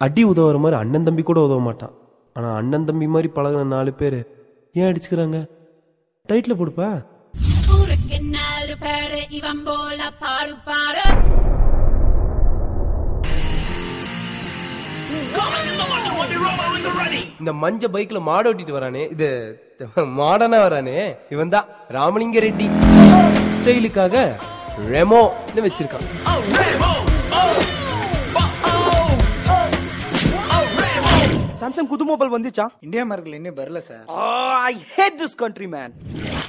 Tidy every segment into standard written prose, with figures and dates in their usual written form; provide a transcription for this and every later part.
அடி உதவுற மாதிரி அண்ணன் தம்பி கூட உதவ மாட்டான். ஆனால் அண்ணன் தம்பி மாதிரி பழகின 4 பேர் ஏன் அடிச்சுக்கிறாங்க? டைட்டில் போடுப்பா. இந்த மஞ்ச பைக்ல மாடு ஓட்டிட்டு வரானே, இது மாடனா வரானே, இவன் தான் ராமலிங்க ரெட்டி. ஸ்டைலுக்காக ரெமோன்னு வச்சிருக்கான். சாம்சங் புது மொபைல் வந்துச்சா? இந்தியா மார்க்கெட்ல இன்னும் வரல sir. I hate this country man.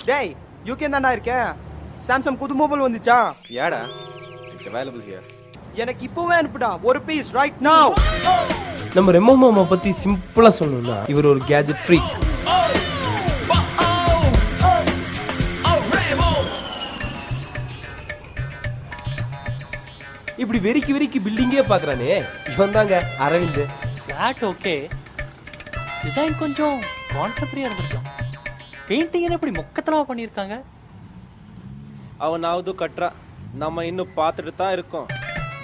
டேய் யூகே தான்டா இருக்கேன். சாம்சங் புது மொபைல் வந்துச்சா? யாடா? It's available here. எனக்கு இப்போவே அனுப்புடா ஒரு பீஸ் ரைட் நவ. நம்ம ரெமோ மாமா பத்தி சிம்பிளா சொல்லணும்னா இவர் ஒரு கேஜெட் ஃப்ரீ. இப்படி வெறிக்கி வெறிக்கி பில்டிங்கே பாக்குறானே, இவன் தாங்க அரவிந்த். ஃபிளாட் ஓகே, டிசைன் கொஞ்சம் கான்டெம்பரரியா இருந்திருக்கும். பெயிண்டிங் என்ன இப்படி மொக்கத்தனமா பண்ணியிருக்காங்க. அவனாவது கட்டுறா, நம்ம இன்னும் பார்த்துட்டு தான் இருக்கோம்.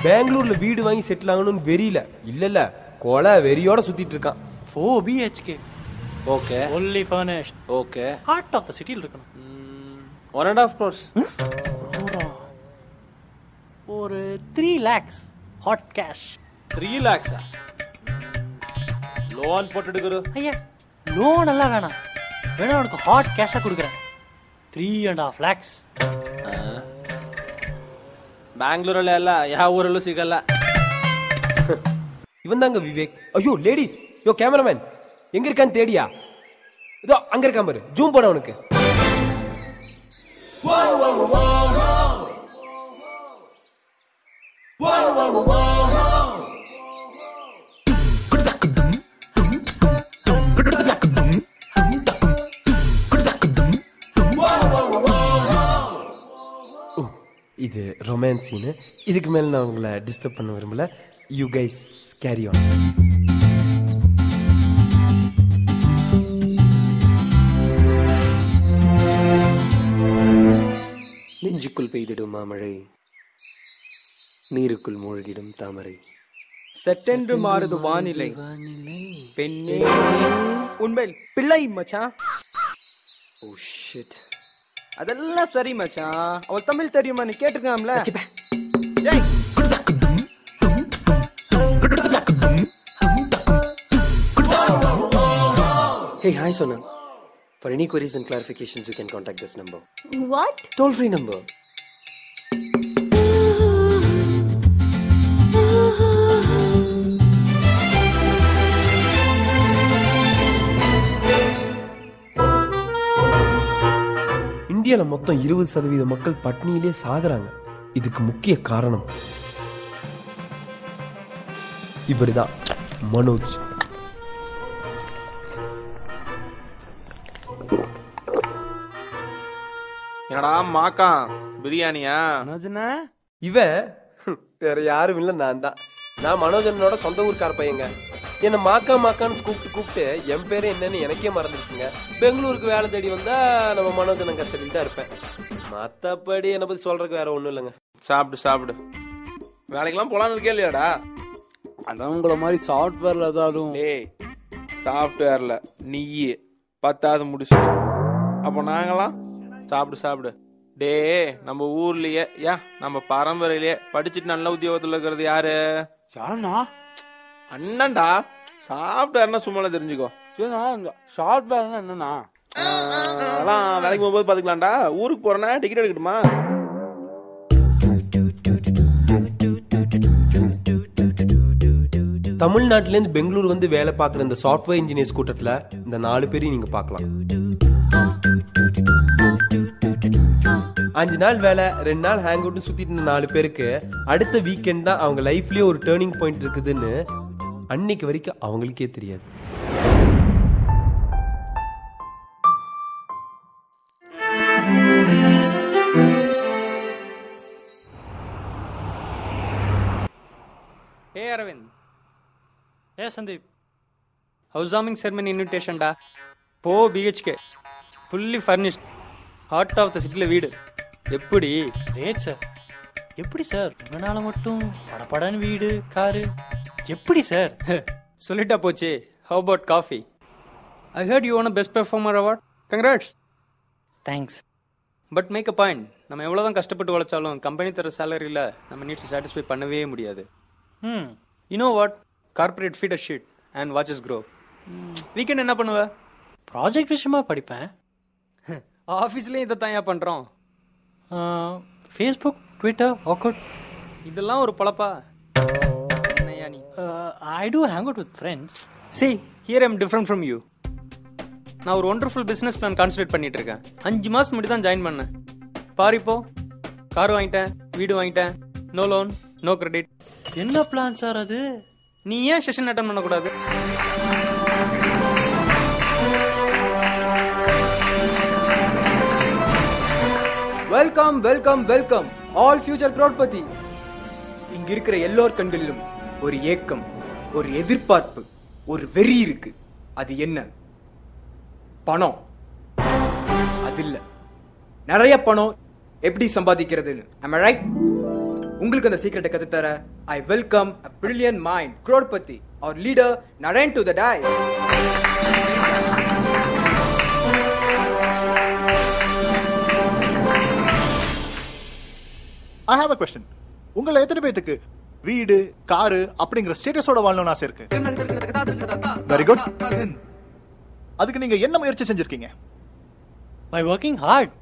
பெங்களூர்ல வீடு வாங்கி செட்டில் ஆகணும்னு வெறியில இல்ல கொலை வெறியோட சுத்திட்டு இருக்கான். 4 BHK okay, fully furnished. Okay, heart of the சிட்டில இருக்கணும். 1.5 crores. ஒரு 3 lakhs hot cash. 3 lakhs loan போட்டு எடுக்குறோம். ஐயா லோன் எல்லாம் வேணாம், வேணா உனக்கு ஹாட் கேஷா கொடுக்குறேன். 3.5 lakhs. பெங்களூர்ல ಎಲ್ಲ ಯಾವ ಊರಲ್ಲೂ ಸಿಗಲ್ಲ. இவன் தாங்க விவேக். ஐயோ லேடிஸ், யோ கேமராமேன் எங்க இருக்கான்னு தேடியா? இதோ அங்க இருக்கான் பாரு, ஜூம் போட அவனுக்கு. இது ரொமான்ஸ் சீனு. இதுக்கு மேல நான் உங்களை டிஸ்டர்ப் பண்ண விரும்பல. You guys carry on. நெஞ்சுக்குள் பெய்திடும் மாமழை, நீருக்குள் மூழ்கிடும் தாமரை. செட்டென்று மாறுது வானிலை, பெண்ணே உண்மையில் பிள்ளை மச்சான். Oh shit. அதெல்லாம் சரி மச்சான், அவள் தமிழ் தெரியுமா நீ கேட்டுக்கலாம்ல. டேய் Hey, hi Sonam. For any queries and clarifications, you can contact this number. What? Toll-free number. இந்தியால மொத்தம் 20% மக்கள் பட்னியிலே சாகுறாங்க. இதுக்கு முக்கிய காரணம் இவர்தான், மனோஜ். என்னடா மாக்கா பிரியாணியா? இவன் வேற யாரும் இல்ல, நான் தான். நான் மனோஜனோட சொந்த ஊர்க்கார பையங்க. என்ன மாக்கா மாக்கான்னு கூப்பிட்டு என் பேரு என்னன்னு எனக்கே மறந்துருச்சுங்க. பெங்களூருக்கு வேலை தேடி வந்தா நம்ம மனோஜன் கஸ்டடியில் தான் இருப்பேன். மத்தபடி என்ன பத்தி சொல்றதுக்கு வேற ஒண்ணும் இல்லைங்க. சாப்பிடு சாப்பிடு. வேலைக்கெல்லாம் போலான்னு இருக்கே இல்லையாடா? அதான் உங்களை மாதிரி சாஃப்ட்வேர்ல ஏதாலும். டேய் சாஃப்ட்வேர்ல நீ 10வது முடிச்சுட்டு, அப்போ நாங்களாம் சாப்பிடு சாப்பிடு. டே நம்ம ஊர்லயே நம்ம பரம்பரையிலேயே படிச்சுட்டு நல்ல உத்தியோகத்துல இருக்கிறது யாரு? யாருண்ணா? அண்ணன்டா. சாஃப்ட்வேர்னா சும்மா தெரிஞ்சுக்கோ. சாஃப்ட்வேர்னா என்னன்னா? அதெல்லாம் வேலைக்கு போகும்போது பாத்துக்கலாம்டா. ஊருக்கு போறேன்னா டிக்கெட் எடுக்கட்டுமா? தமிழ்நாட்டுல இருந்து பெங்களூர் வந்து வேலை பார்க்குற இந்த சாஃப்ட்வேர் இன்ஜினியர்ஸ் கூட்டத்துல இந்த 4 பேரையும் நீங்க பார்க்கலாம். 5 நாள் வேலை, 2 நாள் ஹேங் அவுட்னு சுத்திட்டு இருந்த 4 பேருக்கு அடுத்த வீக்கெண்ட் தான் அவங்க லைஃப்லயே ஒரு டேர்னிங் பாயிண்ட் இருக்குதுன்னு அன்னைக்கு வரைக்கும் அவங்களுக்கே தெரியாது. Hey Arvind. Hey Sandeep. Housewarming ceremony invitation da. Po BHK. Fully furnished. Heart of the city வீடு. எப்படி? Rate sir. எப்படி சார்? உங்களால மட்டும் படபடன்னு வீடு, காரு. எப்படி சார்? சொல்லிட்டா போச்சு. How about coffee? I heard you won a best performer award. Congrats. Thanks. But make a point. நம்ம எவ்வளோதான் கஷ்டப்பட்டு உழைச்சாலும் கம்பெனி தர சேலரியில் நம்ம நீட்ஸ் சாட்டிஸ்ஃபை பண்ணவே முடியாது. You know what? Corporate feed a sheet and watches grow. Weekend என்ன பண்ணுவ? Project விஷயமா படிப்பேன். ஆஃபீஸ்லேயும் இதை தான் ஏன் பண்ணுறோம்? Facebook, Twitter, account. இதெல்லாம் ஒரு பொழப்பா? என்னையா நீ? I do hang out with friends. See, here I'm different from you. நான் ஒரு ஒண்டர்ஃபுல் பிஸ்னஸ் பிளான் கான்சன்ட்ரேட் பண்ணிட்டு இருக்கேன். 5 மாசம் முன்னாடி தான் ஜாயின் பண்ணேன். பாரு இப்போ கார் வாங்கிட்டேன், வீடு வாங்கிட்டேன், நோ லோன், நோ கிரெடிட். என்ன பிளான் சார் அது? நீ ஏன் செஷன் அட்டன் பண்ணக்கூடாது? Welcome welcome welcome all future crowdpati. இங்க இருக்கிற எல்லோர் கண்களிலும் ஒரு ஏக்கம், ஒரு எதிர்பார்ப்பு, ஒரு வெறி இருக்கு. அது என்ன? பணம். அது இல்ல, நிறைய பணம் எப்படி சம்பாதிக்கிறதுன்னு. am I right? உங்களுக்கு அந்த சீக்கிரட்டை கத்து தர I welcome a brilliant mind crowdpati, our leader Naren to the dais. I have a question. உங்களை எத்தனை பேத்துக்கு வீடு, காரு அப்படிங்கிற ஸ்டேட்டஸோட வாழணும்னு ஆசை இருக்கு? Very good. அதுக்கு நீங்க என்ன முயற்சி செஞ்சிருக்கீங்க? By working hard.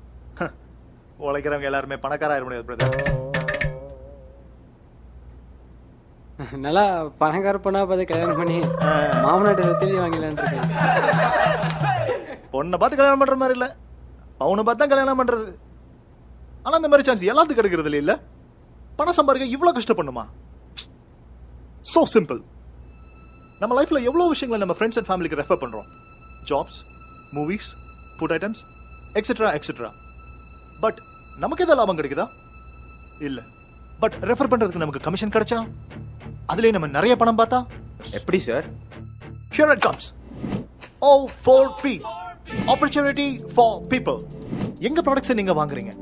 உழைக்கிறவங்க எல்லாருமே பணக்காராயிர முடியாது பிரதர். நல்லா பணக்கார பொண்ணா பார்த்து கல்யாணம் பண்ணி மாமனாட்ட தெளிவு வாங்கலான்னு இருக்கேன். பொண்ணை பார்த்து கல்யாணம் பண்ற மாதிரி இல்ல, பவுனை பார்த்து தான் கல்யாணம் பண்றது. ஆனா இந்த மாதிரி சான்ஸ் எல்லாத்துக்கும் கிடைக்கிறது இல்ல. பணம் சம்பாதிக்க இவ்வளவு கஷ்டப்படணுமா? So simple. நம்ம லைஃப்ல எவ்வளவு விஷயங்களை நம்ம ஃப்ரெண்ட்ஸ் அண்ட் ஃபேமிலிக்கு ரெஃபர் பண்றோம். Jobs, movies, food items, etcetera etcetera. But நமக்கு எதாவது லாபம் கிடைக்குதா? இல்ல. பட் ரெஃபர் பண்றதுக்கு நமக்கு கமிஷன் கிடைச்சா, அதுலயே நம்ம நிறைய பணம் பார்த்தா எப்படி sir? Here it comes. O4P. Opportunity for people. எங்க ப்ராடக்ட்ஸ் நீங்க வாங்குறீங்க,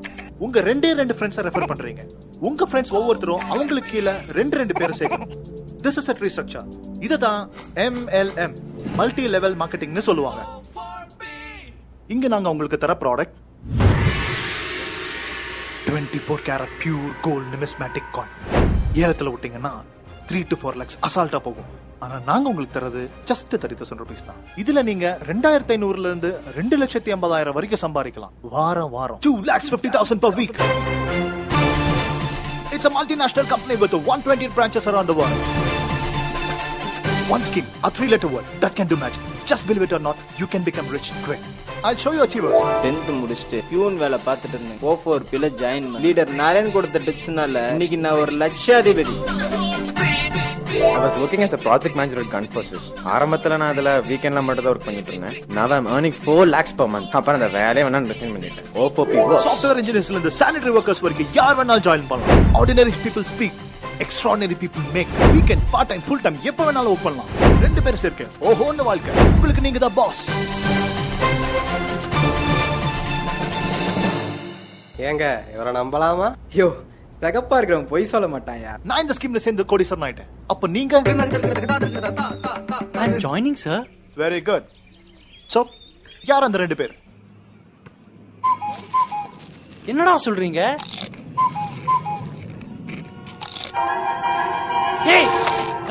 உங்க ரெண்டு ஃப்ரெண்ட்ஸை ரெஃபர் பண்றீங்க. உங்க ஃப்ரெண்ட்ஸ் ஒவ்வொருத்தரும் அவங்களுக்கு கீழே ரெண்டு பேர் சேர்க்கணும். This is a tree structure. இதுதான் MLM, மல்டி லெவல் மார்க்கெட்டிங்னு சொல்லுவாங்க. இங்க நாங்க உங்களுக்கு தர product 24 karat pure gold numismatic coin. ஏலத்துல விட்டீங்கன்னா 3 to 4 lakhs அசால்ட்டா போகும். ஆனா நாங்க உங்களுக்கு தரது just 30,000 rupees தான். இதுல நீங்க 2,500 இருந்து 2,50,000 வரைக்கும் சம்பாதிக்கலாம். வாரம் 2,50,000 per week. It's a multinational company with 120 branches around the world. One scheme, a 3-letter word that can do magic. Just believe it or not, you can become rich quick. I'll show you achievers. 10th முடிச்சிட்டு peon வேலை பார்த்துட்டு இருந்தேன். O4Pல join பண்ண leader Narayan கொடுத்த டிப்ஸ்னால இன்னைக்கு நான் ஒரு லட்சாதிபதி. I was working as a project manager at Gunforces. ஆரம்பத்துல நான் அதுல வீக்கெண்ட்ல மட்டும் தான் ஒர்க் பண்ணிட்டு இருந்தேன். Now I'm earning 4 lakhs per month. அப்புறம் அந்த வேலையை வேணாம் ரிசைன் பண்ணிட்டேன். O4P works. Software engineersல இருந்து sanitary workers வரைக்கும் யார் வேணாலும் ஜாயின் பண்ணலாம். Ordinary people speak, extraordinary people make. Weekend, part time, full time எப்ப வேணாலும் ஒர்க் பண்ணலாம். ரெண்டு பேரும் சேர்க்க ஓஹோன்னு வாழ்க்கை. உங்களுக்கு நீங்க தான் பாஸ். ஏங்க இவரை நம்பலாமா? யோ சகப்பா இருக்கிறவங்க பொய் சொல்ல மாட்டாயா? நான் இந்த ஸ்கீம்ல சேர்ந்து கோடீஸ்வரன் ஆயிட்டேன். அப்ப நீங்க? I'm joining sir. Very good. So யார் அந்த ரெண்டு பேர்? என்னடா சொல்றீங்க? ஏய்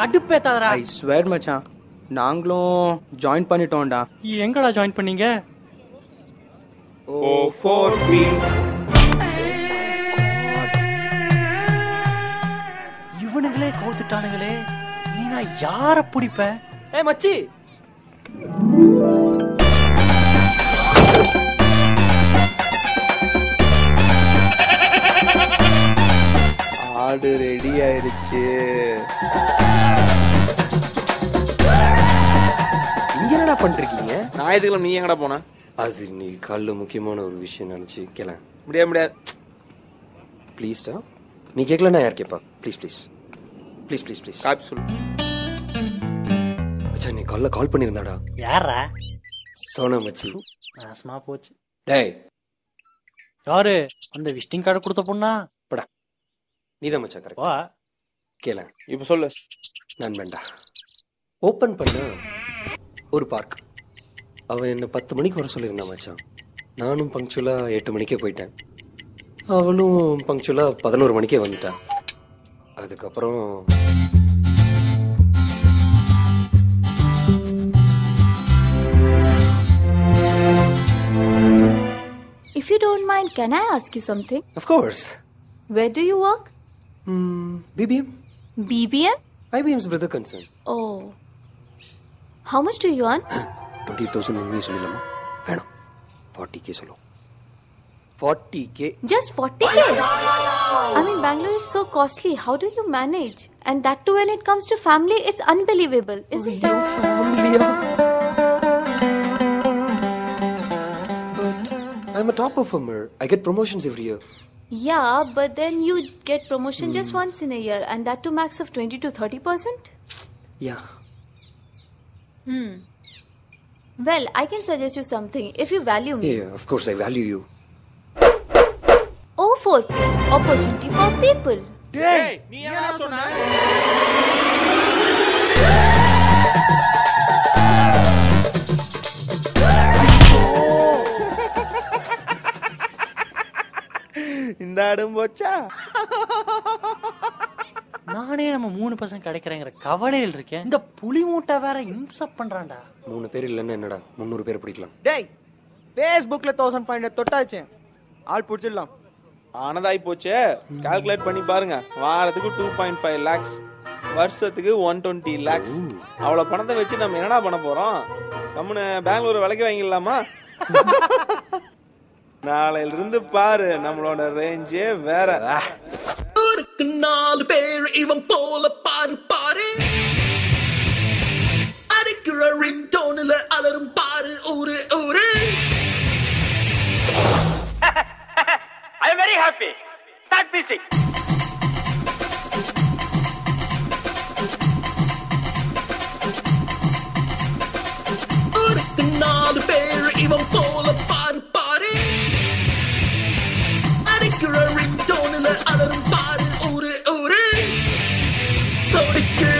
கடுப்பேத்தாதடா. ஐ ஸ்வேர் மச்சான், நாங்களும் ஜாயின் பண்ணிட்டோம்டா. எங்கடா ஜாயின் பண்ணீங்க? O4P. இவனுங்களே கோத்துட்டானுங்களே. நீ நான் யார பிடிப்பேன்? ஏய் மச்சி, ஆடு ரெடி ஆயிருச்சு. இங்க என்னடா பண்றீங்க? நான் இதுக்குள்ள நீ எங்கடா போன? அது நீ கல்லு முக்கியமான ஒரு விஷயம் நினைச்சு கேள. முடியாது. ப்ளீஸ்டா, நீ கேட்கல நான் யார் கேட்பா? Please please please please please. காப்பி சொல்லு. மச்சான், நீ காலைல கால் பண்ணியிருந்தாடா. யாரா? சோனா மச்சி. நாசமா போச்சு. டேய் யாரு? அந்த விசிட்டிங் கார்டு கொடுத்த பொண்ணா? படா, நீதான் மச்சான் கரெக்ட். வா கேள. இப்ப சொல்லு. நான் வேண்டாம். ஓப்பன் பண்ண ஒரு பார்க். அவன் என்ன 10 மணிக்கு வர சொல்லியிருந்தான் மச்சான். நானும் பங்க்சுவலா 8 மணிக்கே போயிட்டேன். அவனும் பங்க்சுவலா 11 மணிக்கே வந்துட்டான். அதுக்கப்புறம் If you don't mind, can I ask you something? Of course. Where do you work? BBM. BBM? IBM's brother concern. Oh. How much do you earn? 20,000 உண்மையை சொல்லலாமா? வேணாம். 40K சொல்லு. 40K. Just 40K? I mean, Bangalore is so costly. How do you manage? And that too, when it comes to family, it's unbelievable, isn't it? Family. I'm a top performer. I get promotions every year. Yeah, but then you get promotion just once in a year, and that too max of 20 to 30%? Yeah. Well, I can suggest you something if you value me. Yeah, of course I value you. O4P, opportunity for people. Hey, நீ என்ன சொன்ன? இந்த ஆடும் போச்சா? நானே நம்ம 3% கிடைக்கிறேங்கிற கவலையில் இருக்கேன். இந்த புலி மூட்டை வேற இன்சப் பண்றான்டா. 3 பேர் இல்லைன்னா என்னடா 300 பேர் பிடிக்கலாம். டேய் Facebookல 1500 தொட்டாச்சு. ஆள் புடிச்சிடலாம். ஆனதாய் போச்சே. கால்குலேட் பண்ணி பாருங்க. வாரத்துக்கு 2.5 lakhs, வருஷத்துக்கு 120 lakhs. அவ்வளவு பணத்தை வச்சு நம்ம என்னடா பண்ண போறோம்? கம்முன்னு பெங்களூர் விலைக்கு வாங்கிடலாமா? நாளையில இருந்து பாரு நம்மளோட ரேஞ்சே வேற. ஊருக்கு 4 பேர் இவன் போல பாரு பாரு, அடிக்கிற ரிங் டோன்ல அலரும் பாரு ஊரு ஊரு. I am very happy. Start music. ஊருக்கு 4 பேர் இவன் போல பாரு பாரு, அடிக்கிற ரிங் டோன்ல அலரும் பாரு ஊரு ஊரு. தொடிக்கு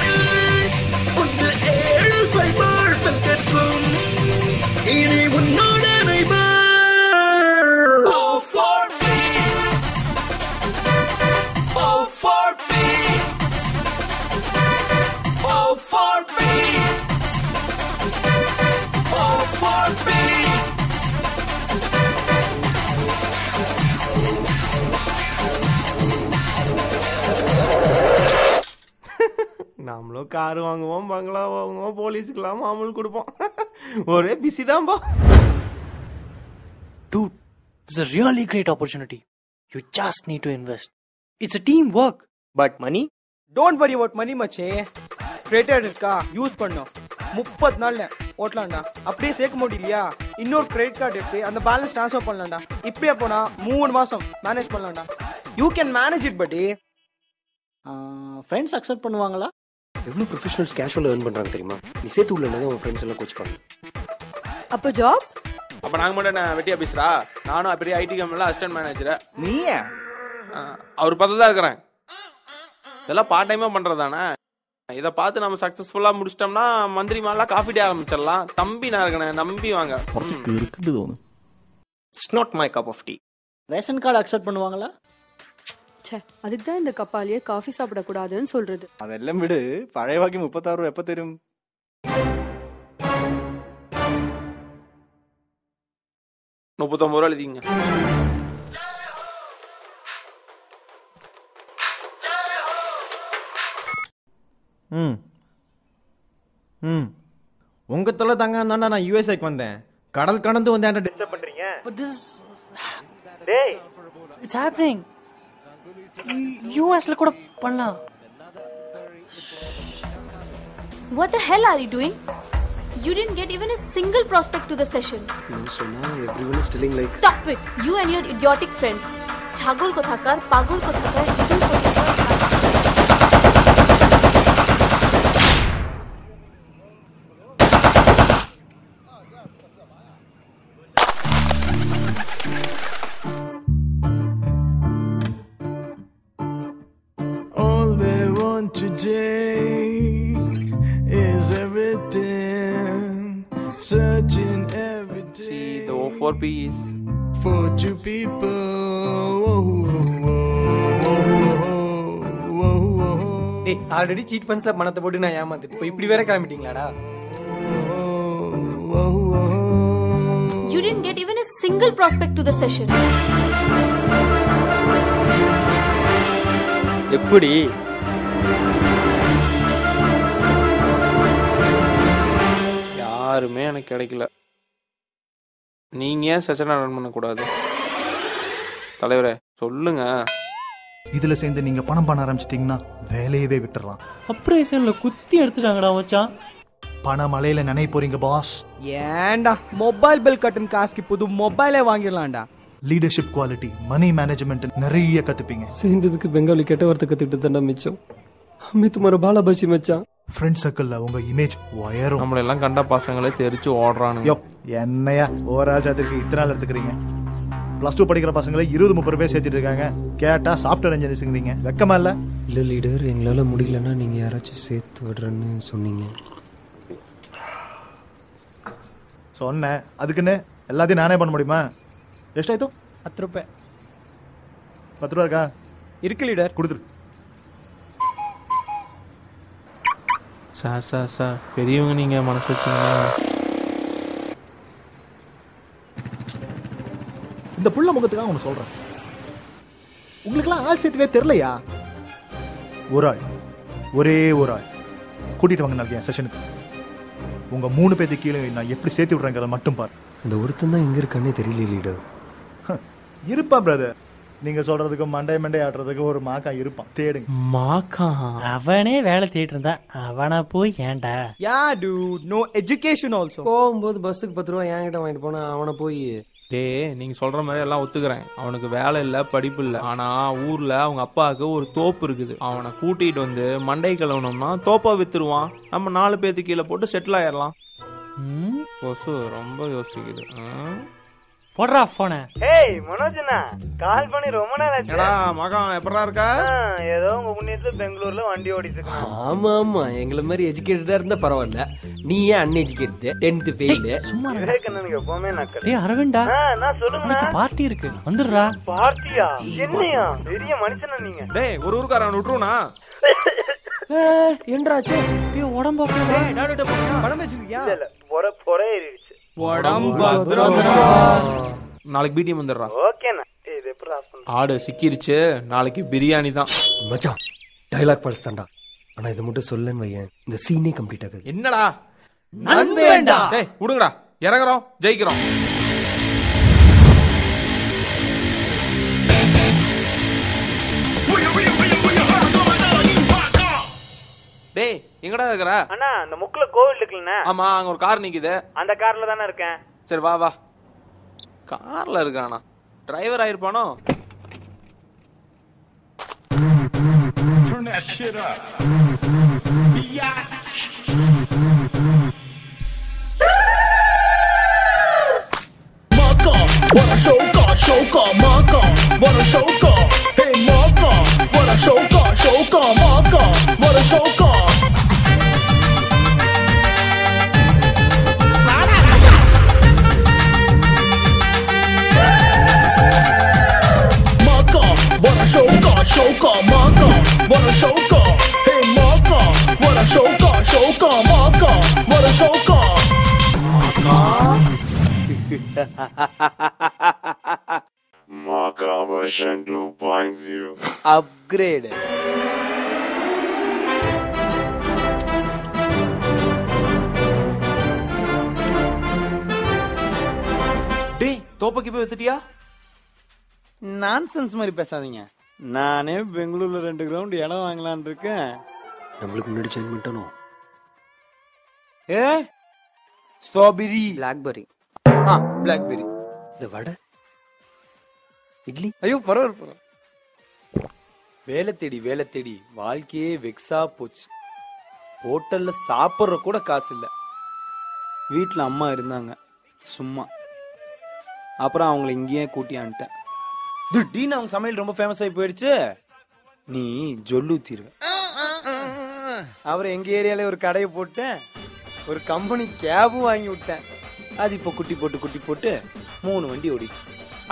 17 ஸ்வைபர் பெல்கட்ஸும் இனி உன்னோட நைபர். நம்மளும் கார் வாங்குவோம், பங்களா வாங்குவோம், போலீஸுக்கெல்லாம் மாமூல் கொடுப்போம். ஒரே பிஸி தான் போ. Dude, this is a really great opportunity. You just need to invest. It's a team work. But money? Don't worry about money மச்சே. கிரெடிட் இருக்கா யூஸ் பண்ணோம். 30 நாள்ல ஓட்டலாம்டா. அப்படியே சேர்க்க முடியலையா இன்னொரு கிரெடிட் கார்டு எடுத்து அந்த பேலன்ஸ் ட்ரான்ஸ்ஃபர் பண்ணலாம்டா. இப்படியே போனா 3 மாசம் மேனேஜ் பண்ணலாம்டா. You can manage it buddy. Friends accept பண்ணுவாங்களா? எவ்வளவு ப்ரொஃபஷனல்ஸ் கேஷுவலா earn பண்றாங்க தெரியுமா? நீ சேர்த்து உள்ளனே உன் ஃப்ரெண்ட்ஸ் எல்லாம் கோச் பண்ணு. அப்ப ஜாப்? அப்ப நாங்க மட்டும் என்ன வெட்டியா பேசுறா? நானும் பெரிய ஐடி கம்பெனில அசிஸ்டன்ட் மேனேஜர். நீ அவர் பக்கத்துல தான் இருக்கிறேன். இதெல்லாம் பார்ட் டைமா பண்றதானே. இதை பார்த்து நம்ம சக்சஸ்ஃபுல்லா முடிச்சிட்டோம்னா மந்திரி மாலாம் காஃபி டே ஆரம்பிச்சிடலாம். தம்பி நான் இருக்கேன், நம்பி வாங்க. இருக்குன்னு தோணும். It's not my cup of tea. Ration card accept பண்ணுவாங்களா? ச்சே, அதுக்கு தான் இந்த கப்பாலியே காஃபி சாப்பிடக்கூடாதுன்னு சொல்றது. அதெல்லாம் விடு. பழைய வாக்கி 36 ரூபா எப்ப தரும்? 39 ரூபா எழுதிங்க. உங்க தொலை தாங்க தாண்டா நான் யூஎஸ்ஐக்கு வந்தேன். கடல் கடந்து வந்து என்ன டிஸ்டர்ப் பண்றீங்க? But this டேய் it's happening. யூஎஸ்ல கூட பண்ணலாம். What the hell are you doing? You didn't get even a single prospect to the session. No, so now everyone is telling like. Stop it! You and your idiotic friends. Chagol ko thakar, pagol ko thakar, idul ko thakar. All they want is everything. Searching every day. See, the O4P is for two people. டேய் already seat ஃபண்ட்ஸ்ல பணத்தை போட்டு நான் ஏமாத்திட்டு இப்போ இப்படி வேற கிளம்பிட்டீங்களாடா? You didn't get even a single prospect to the session. எப்படி? யாருமே எனக்கு கிடைக்கல. நீங்க ஏன் செஷன் அட்டெண்ட் பண்ண கூடாது? தலைவரே சொல்லுங்க. இதுல சேர்ந்து நீங்க பணம் பண்ண ஆரம்பிச்சிட்டீங்கன்னா வேலையவே விட்டுறலாம். அப்ரேஷன்ல குத்தி எடுத்துட்டாங்கடா மச்சான். பண மலையில நினை போறீங்க பாஸ். ஏன்டா மொபைல் பில் கட்டும் காசுக்கு புது மொபைலே வாங்கிடலாம்டா. லீடர்ஷிப் குவாலிட்டி, மணி மேனேஜ்மெண்ட் நிறைய கத்துப்பீங்க. சேர்ந்ததுக்கு பெங்காலி கெட்ட வார்த்தை கத்துக்கிட்டு தாண்டா மிச்சம். அம்மி துமார பாலாபாசி மச்சான். ஃப்ரெண்ட் சர்க்கிள்ல உங்க இமேஜ் வயரும். நம்மள எல்லாம் கண்ட பசங்களே தெரிச்சு ஓடுறானுங்க. யோ என்னையா ஓராஜாத்திற்கு இத்தனை நாள் எடுத்துக்கிறீங்க? +2 படிக்கிற பசங்களே 20-30 பேர் சேர்த்துட்டு இருக்காங்க. கேட்டா சாஃப்ட்வேர் இன்ஜினியரிங்கிறீங்க. வெக்கமா இல்ல? இல்ல லீடர், எங்களால முடியலன்னா நீங்க யாராச்சும் சேர்த்து விடுறேன்னு சொன்னீங்க. சொன்னேன், அதுக்குன்னு எல்லாத்தையும் நானே பண்ண முடியுமா? எಷ್ಟಾಯ್ತು? 10 ரூபாய். 10 ரூபா இருக்கா? இருக்கு லீடர். கொடுத்துரு. சார் பெரியவங்க நீங்க மனசு வச்சுங்க. இந்த புள்ள முகத்துக்காக ஒன்று சொல்றேன். உங்களுக்கெல்லாம் ஆள் சேர்த்துவே தெரியலையா? ஒரு ஆள், ஒரே ஒரு ஆள் கூட்டிட்டு வாங்க நாளைக்கு என் செஷனுக்கு. உங்க 3 பேருக்கு கீழே நான் எப்படி சேர்த்து விடுறேங்கிறத மட்டும் பாரு. அந்த ஒருத்தன் தான் எங்க இருக்கானே தெரியல லீடர். இருப்பா பிரதர், நீங்க சொல்றதுக்கு மண்டை ஆடுறதுக்கு ஒரு மாக்கா இருப்பான். தேடுங்க. மாக்கா? அவனே வேலை தேடிட்டு இருந்தா அவனா போய் ஏன்டா? யா டூட், நோ எஜுகேஷன் ஆல்சோ. போகும்போது பஸ்ஸுக்கு 10 ரூபா என்கிட்ட வாங்கிட்டு போனா அவனை போய் நீங்க சொல்ற மாதிரி எல்லாம் ஒத்துக்கிறேன். அவனுக்கு வேலை இல்ல, படிப்பு இல்ல. ஆனா ஊர்ல அவங்க அப்பாவுக்கு ஒரு தோப்பு இருக்குது. அவனை கூட்டிட்டு வந்து மண்டை கலவனம்னா தோப்பா வித்துருவான். நம்ம 4 பேருக்கு கீழே போட்டு செட்டில் ஆயிடலாம். கொசு ரொம்ப யோசிக்குது. போடுறா போன. ஏய் மனோஜ்னா, கால் பண்ணி ரொம்ப நேரம் ஆச்சு. ஏடா மகன் எப்பறா இருக்கா? ஏதோ உங்க புண்ணியத்துல பெங்களூர்ல வண்டி ஓடிட்டு இருக்கான். ஆமா எங்களை மாதிரி எஜுகேட்டடா இருந்தா பரவாயில்ல. நீ ஏன் அன்எஜுகேட்டட்? 10th fail. சும்மா விவேகானந்தனுக்கு எப்பவுமே நக்கல். டேய் அரவிந்தா, நான் சொல்லுங்க. பார்ட்டி இருக்கு, வந்துடுறா. பார்ட்டியா? என்னையா? பெரிய மனுஷனா நீங்க? டேய் ஒரு ஊர்க்காரன் விட்டுருனா? என்னடாச்சு? டேய் உடம்பு பணம் வச்சிருக்கியா? இல்ல பொறை ஏறிடுச்சு. நாளைக்கு பிடிஎம் வந்துடுறா. ஓகேண்ணா. இது எப்படி ஆஃப் பண்ண? ஆடு சிக்கிருச்சு. நாளைக்கு பிரியாணி தான் மச்சான். டயலாக் பழஸ்தான்டா. ஆனா இதை மட்டும் சொல்லுன்னு வையேன், இந்த சீனே கம்ப்ளீட் ஆகுது. என்னடா நண்பேண்டா? டேய் விடுங்கடா, இறங்குறோம், ஜெயிக்கிறோம். டேய் எங்கடா இருக்கற? அண்ணா அந்த முக்குல கோவில் இருக்குல்ல. ஆமா, அங்க ஒரு கார் நிக்குது. அந்த கார்ல தானே இருக்கேன். சரி வா வா. கார்ல இருக்கானா? Driver ஆயிருப்பானோ? Turn that shit up. Maka, wanna shoka, maka, wanna shoka. Hey maka, wanna shoka, maka, wanna shoka. Wanna shoka, maka, wanna shoka. Hey maka, wanna shoka, maka, wanna shoka. Maka version 2.0 upgrade. டேய் தோப்பைக்கு போய் வித்துட்டியா? Nonsense மாதிரி பேசாதீங்க. நானே பெங்களூர்ல 2 ground இடம் வாங்கலான் இருக்கேன். நம்மளுக்கு முன்னாடி ஜாயின் பண்ணிட்டோம். Strawberry, blackberry. பிளாக்பெரி. இந்த வடை, இட்லி. ஐயோ பரவாயில்ல. வேலை தேடி வாழ்க்கையே வெக்ஸா போச்சு. ஹோட்டல்ல சாப்பிட்ற கூட காசு இல்ல. வீட்டுல அம்மா இருந்தாங்க சும்மா. அப்புறம் அவங்கள இங்கேயே கூட்டியான்ட்டேன். திடீர்னு அவங்க சமையல் ரொம்ப ஃபேமஸ் ஆகி போயிடுச்சு. நீ ஜொல்லு ஊத்திருவ. அப்புறம் எங்க ஏரியால ஒரு கடையை போட்டேன், ஒரு கம்பெனி கேபும் வாங்கி விட்டேன். அது இப்போ குட்டி போட்டு 3 வண்டி ஓடி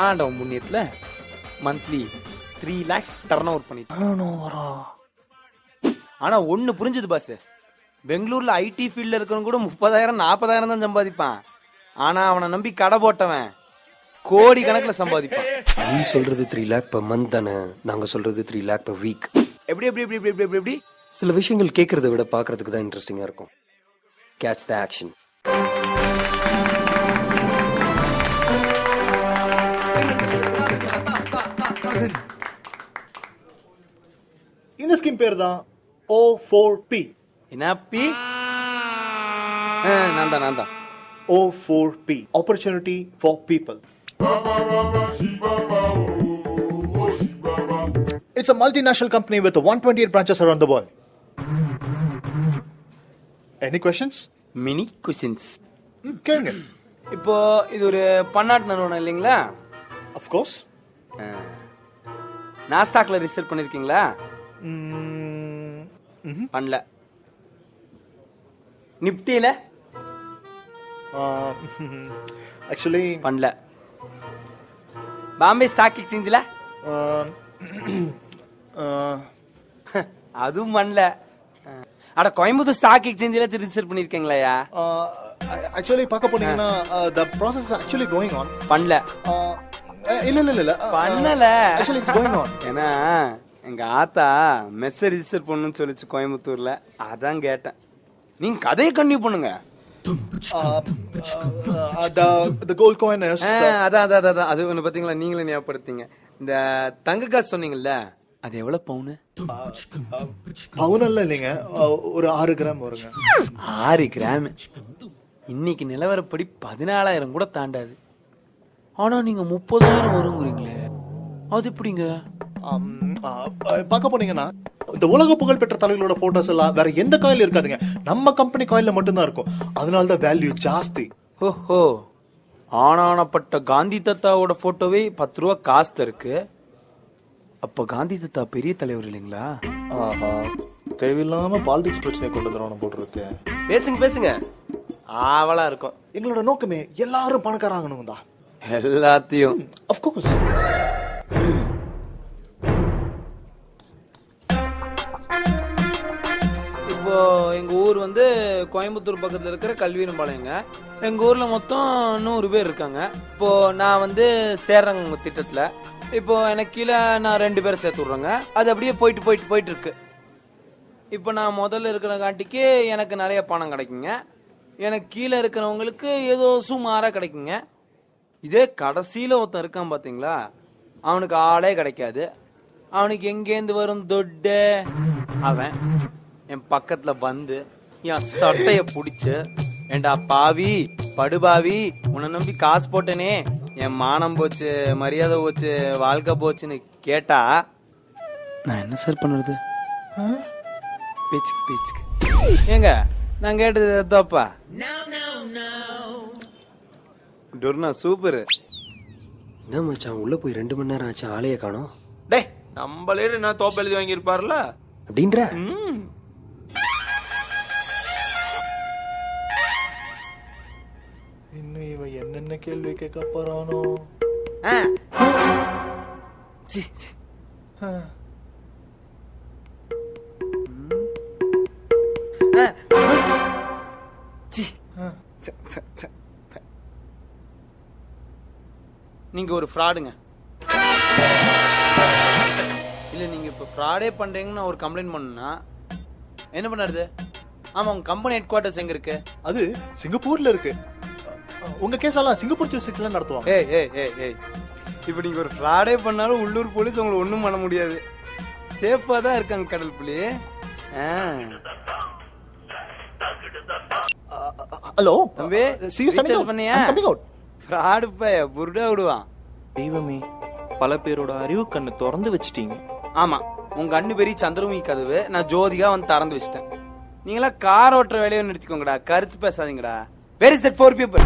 ஆண்டவன் புண்ணியத்துல மந்த்லி 3 lakhs டர்ன் ஓவர் பண்ணிட்டு. ஆனா ஒண்ணு புரிஞ்சது பாஸ், பெங்களூர்ல ஐடி ஃபீல்ட்ல இருக்கிறவங்க கூட 30,000-40,000 தான் சம்பாதிப்பான். ஆனா அவனை நம்பி கடை போட்டவன் கோடி கணக்குல சம்பாதிப்பான். நீ சொல்றது 3 lakh per month தானே, நாங்க சொல்றது 3 lakh per week. எப்படி எப்படி எப்படி எப்படி எப்படி எப்படி சில விஷயங்கள் கேட்கறத விட பாக்குறதுக்கு தான் இன்ட்ரெஸ்டிங்கா இருக்கும். Catch the action. இந்த ஸ்கீம் பேர் தான் O4P. என்ன பி? நான் தான் O4P, Opportunity for People. It's a multinational company with 128 branches around the world. Any questions? Many questions. கேளுங்க. இப்போ இது ஒரு பன்னாட்டு நிறுவனம் இல்லைங்களா? Of course. நாஸ்டாக்ல ரிஜிஸ்டர் பண்ணிருக்கீங்களா? பண்ணல. நிப்டில? Actually பண்ணல. பாம்பே ஸ்டாக் எக்ஸ்சேஞ்சில? அதுவும் பண்ணல. அட கோயம்புத்தூர் ஸ்டாக் எக்ஸ்சேஞ்சில ரிஜிஸ்டர் பண்ணிருக்கீங்களா? Actually பார்க்க போனீங்கன்னா the process is actually going on. பண்ணல. இல்ல பண்ணல. Actually it's going on. ஏன்னா எங்க ஆத்தா மெஸ் ரிஜிஸ்டர் பண்ணணும்னு சொல்லிச்சு கோயம்புத்தூர்ல, அதான் கேட்டேன். நீங்க கதையை கண்டினியூ பண்ணுங்க. The gold coin is அதான் அது ஒண்ணு பாத்தீங்களா, நீங்களே ஞாபகப்படுத்தீங்க. இந்த தங்க காசு சொன்னீங்கல்ல, அது எவ்வளவு பவுனு? பவுன் இல்லைங்க, ஒரு 6 கிராம் வருங்க. 6 கிராம் இன்னைக்கு நிலவரப்படி 14,000 கூட தாண்டாது. ஆனா நீங்க 30,000 வருங்கிறீங்களே, அது எப்படிங்க? பார்க்க போனீங்கன்னா இந்த உலக புகழ் பெற்ற தலைவர்களோட போட்டோஸ் எல்லாம் வேற எந்த காயில இருக்காதுங்க, நம்ம கம்பெனி காயில மட்டும்தான் இருக்கும். அதனால தான் வேல்யூ ஜாஸ்தி. ஓஹோ, ஆனானப்பட்ட காந்தி தாத்தாவோட போட்டோவே 10 ரூபா காசு இருக்கு. அப்ப காந்தி தாத்தா பெரிய தலைவர் இல்லைங்களா? தேவையில்லாம பாலிடிக்ஸ் பிரச்சனை கொண்டு வந்துடணும் போட்டு இருக்கு. பேசுங்க ஆவலா இருக்கும். எங்களோட நோக்கமே எல்லாரும் பணக்காராகணும் தான். எல்லாத்தையும் of course. இப்போ எங்க ஊர் வந்து கோயம்புத்தூர் பக்கத்துல இருக்கிற கல்வியம்பாளையங்க. எங்க ஊர்ல மொத்தம் 100 பேர் இருக்காங்க. இப்போ நான் வந்து சேர்றேங்க திட்டத்துல. இப்போ எனக்கு கீழே நான் 2 பேரை சேர்த்து விடுறேங்க. அது அப்படியே போயிட்டு இருக்கு. இப்போ நான் முதல்ல இருக்கிற காட்டிக்கு எனக்கு நிறைய பணம் கிடைக்குங்க. எனக்கு கீழே இருக்கிறவங்களுக்கு ஏதோ சுமாரா கிடைக்குங்க. இதே கடைசியில ஒருத்தன் இருக்கான் பாத்தீங்களா, அவனுக்கு ஆளே கிடைக்காது. அவனுக்கு எங்கேருந்து வரும் தொட்டு? அவன் என் பக்கத்துல வந்து என் சட்டைய புடிச்சு, ஏண்டா பாவி படுபாவி, உன்னை நம்பி காசு போட்டனே, என் மானம் போச்சு, மரியாதை போச்சு, வாழ்க்கை போச்சுன்னு கேட்டா நான் என்ன சார் பண்ணுறது? பேச்சுக்கு ஏங்க நான் கேட்டது தப்பா? டொர்னா சூப்பர். என்ன மச்சான் உள்ள போய் 2 மணி நேரம் ஆச்சு, ஆளைய காணோம். டேய் நம்மளே என்ன தோப்பு எழுதி வாங்கியிருப்பாருல அப்படின்ற. இன்னும் இவன் என்னென்ன கேள்வி கேட்க போறானோ? நீங்க ஒரு ஃப்ராடுங்க. இல்ல நீங்க இப்ப ஃப்ராடே பண்றீங்கன்னு ஒரு கம்ப்ளைண்ட் பண்ணுனா என்ன பண்ணாரு? ஆமா, உங்க கம்பெனி ஹெட் குவார்ட்டர்ஸ் எங்க இருக்கு? அது சிங்கப்பூர்ல இருக்கு. உங்க கேஸ் எல்லாம் சிங்கப்பூர் ஜூரிஸ்டிக்ஷன்ல நடத்துவாங்க. ஏய் இப்ப நீங்க ஒரு ஃப்ராடே பண்ணாலும் உள்ளூர் போலீஸ் உங்களை ஒண்ணும் பண்ண முடியாது. சேஃபா தான் இருக்காங்க கடல் புலி. ஹலோ தம்பி, ரீசார்ஜ் பண்ணியா? ஃப்ராடு பைய புருடா விடுவான். தெய்வமே, பல பேரோட அறிவு கண்ணு திறந்து வச்சிட்டீங்க. ஆமா, உங்க அண்ணு பெரிய சந்திரமுகி கதவு நான் ஜோதிகா வந்து திறந்து வச்சிட்டேன். நீங்களா கார் ஓட்டுற வேலையை நிறுத்திக்கோங்கடா, கருத்து பேசாதீங்கடா. Where is that 4 people?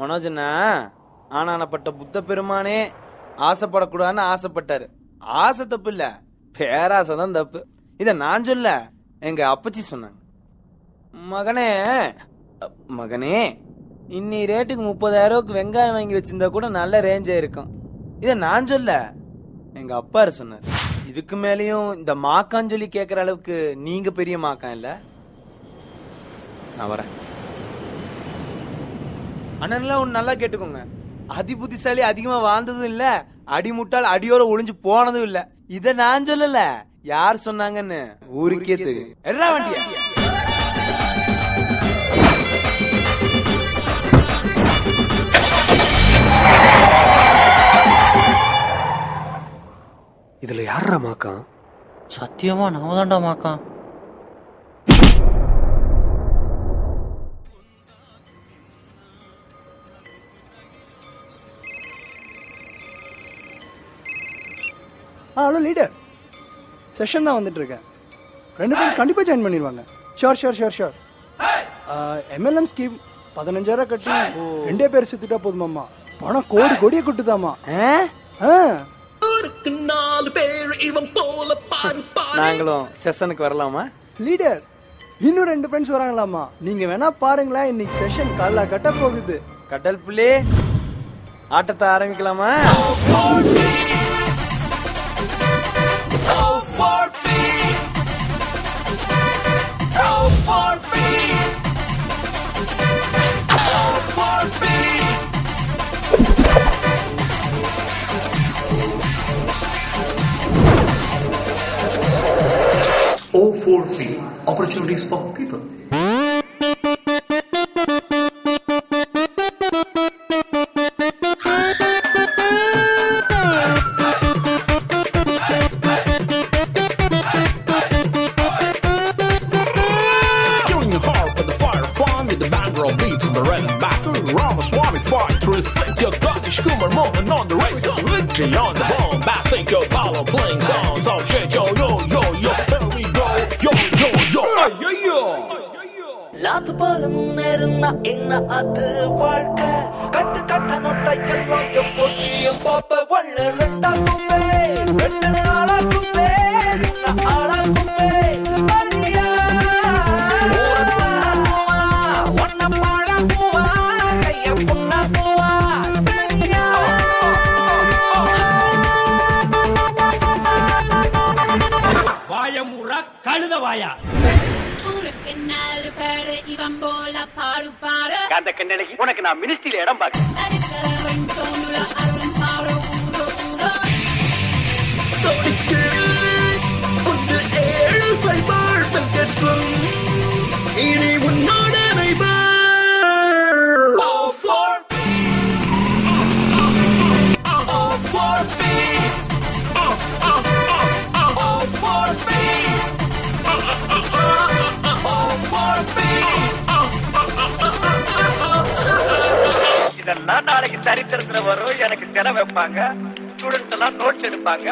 மனோஜனா ஆனானப்பட்ட புத்த பெருமானே ஆசைப்படக்கூடாதுன்னு ஆசைப்பட்டாரு. ஆசை தப்பு இல்ல, பேராசை தான் தப்பு. இத நான் சொல்ல, எங்க அப்பச்சி சொன்னாங்க. மகனே மகனே இன்னி ரேட்டுக்கு 30,000 வெங்காயம் வாங்கி வச்சிருந்தா கூட நல்ல ரேஞ்சா இருக்கும். இத நான் சொல்ல, எங்க அப்பாரு சொன்னார். இதுக்கு மேலேயும் இந்த மாக்கான்னு சொல்லி கேக்குற அளவுக்கு நீங்க பெரிய மாக்கான் இல்ல. நான் வரேன். அண்ணன்லாம் ஒண்ணு நல்லா கேட்டுக்கோங்க. அதி புத்திசாலி அதிகமா வாழ்ந்ததும் இல்ல, அடிமுட்டால் அடியோர ஒளிஞ்சு போனதும் இல்ல. இத நான் சொல்லல, யார் சொன்னாங்கன்னு ஊருக்கே தெரியும். எல்லா வண்டியா இதுல யாரா மாக்கான்? சத்தியமா நாம தான்டா மாக்கான். ஹலோ லீடர், செஷன் தான் வந்துட்டு இருக்கேன். 2 பேரும் கண்டிப்பா ஜாயின் பண்ணிடுவாங்க. Sure sure sure sure. MLM scheme 15,000 கட்டி 2 பேர் சுத்திட்டா போதுமாம்மா. பணம் கோடி கோடியை கொட்டுதாமா. நாங்களும் செஷனுக்கு வரலாமா லீடர்? இன்னும் 2 ஃப்ரெண்ட்ஸ் வராங்களாமா. நீங்க வேணா பாருங்களேன், இன்னைக்கு செஷன் காலைல கட்ட போகுது. கட்டல் புள்ளி, ஆட்டத்தை ஆரம்பிக்கலாமா? O4P, opportunities for people. Killing your heart with the fire fun, with the band roll beat to the red and back. Ramaswamy fight to respect your Ganesh Kumar moment on the race. Victory on the ball, back think your Apollo playing songs. Oh shit, yo, yo, yo, yo, here we go. Yo, yo, yo, yo, yo. லாத்து போல முன்னேறுனா என்ன அது வாழ்க்கை? கட்டு கட்ட நோட்டைக்கெல்லாம் எப்போதையும் பாப்ப வள்ள ரெண்டாக்குமே, 2 நாளாக்குமே, ஆளாக்குமே. மரியா ஒன்ன பாழாக்குவா, கைய புண்ணாக்குவா, சரியா? வாயமுறா கழுத வாயா. அந்த கண்ணனைக்கு உனக்கு நான் மினிஸ்ட்ரியில இடம் பார்க்க. இனி உன்னோட இதெல்லாம் நாளைக்கு சரித்திரத்துல வரும். எனக்கு செலவு வைப்பாங்க, ஸ்டூடெண்ட்ஸ் எல்லாம் நோட்ஸ் எடுப்பாங்க,